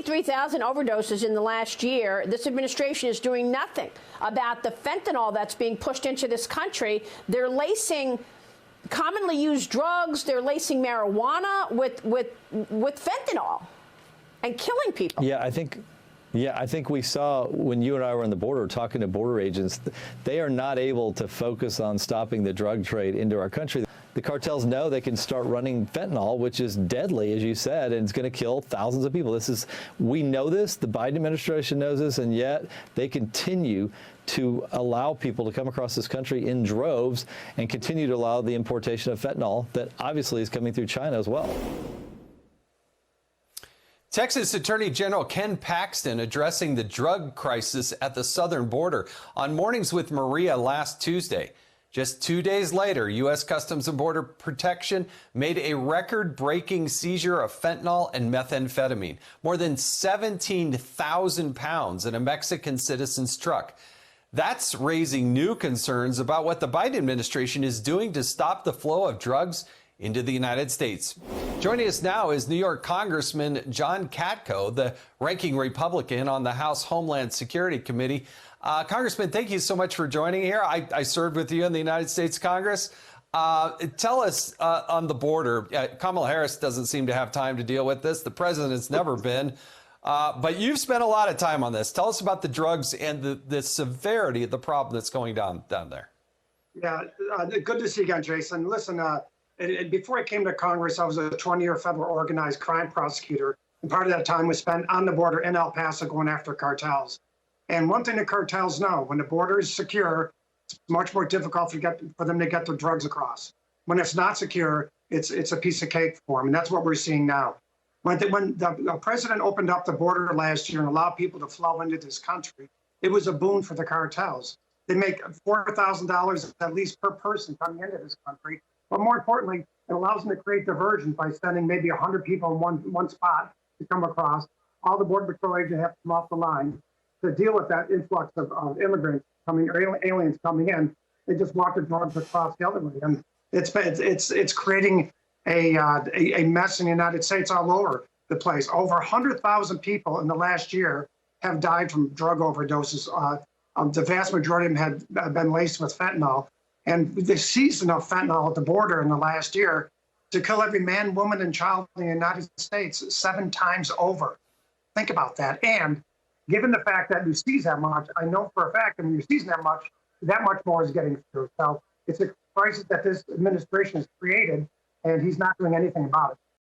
3,000 overdoses in the last year. This administration is doing nothing about the fentanyl that's being pushed into this country. They're lacing commonly used drugs. They're lacing marijuana with fentanyl and killing people. Yeah, I think we saw when you and I were on the border talking to border agents, they are not able to focus on stopping the drug trade into our country. The cartels know they can start running fentanyl, which is deadly, as you said, and it's going to kill thousands of people. We know this, the Biden administration knows this, and yet they continue to allow people to come across this country in droves and continue to allow the importation of fentanyl that obviously is coming through China as well. Texas Attorney General Ken Paxton addressing the drug crisis at the southern border on Mornings with Maria last Tuesday. Just 2 days later, U.S. Customs and Border Protection made a record-breaking seizure of fentanyl and methamphetamine, more than 17,000 pounds in a Mexican citizen's truck. That's raising new concerns about what the Biden administration is doing to stop the flow of drugs into the United States. Joining us now is New York Congressman John Katko, the ranking Republican on the House Homeland Security Committee. Congressman, thank you so much for joining here. I served with you in the United States Congress. Tell us on the border, Kamala Harris doesn't seem to have time to deal with this. The president has never been. But you've spent a lot of time on this. Tell us about the drugs and the severity of the problem that's going down there. Yeah, good to see you again, Jason. Listen, before I came to Congress, I was a 20-year federal organized crime prosecutor. And part of that time was spent on the border in El Paso going after cartels. And one thing the cartels know, when the border is secure, it's much more difficult for them to get their drugs across. When it's not secure, it's a piece of cake for them. And that's what we're seeing now. When the president opened up the border last year and allowed people to flow into this country, it was a boon for the cartels. They make $4,000 at least per person coming into this country. But more importantly, it allows them to create diversion by sending maybe 100 people in one spot to come across. All the Border Patrol agents have to come off the line to deal with that influx of immigrants coming, or aliens coming in. They just walk the drugs across the other way. And it's creating a mess in the United States all over the place. Over 100,000 people in the last year have died from drug overdoses. The vast majority of them had been laced with fentanyl. And the season of fentanyl at the border in the last year to kill every man, woman, and child in the United States 7 times over. Think about that. And given the fact that you seize that much, I know for a fact that when you seize that much more is getting through. So it's a crisis that this administration has created, and he's not doing anything about it.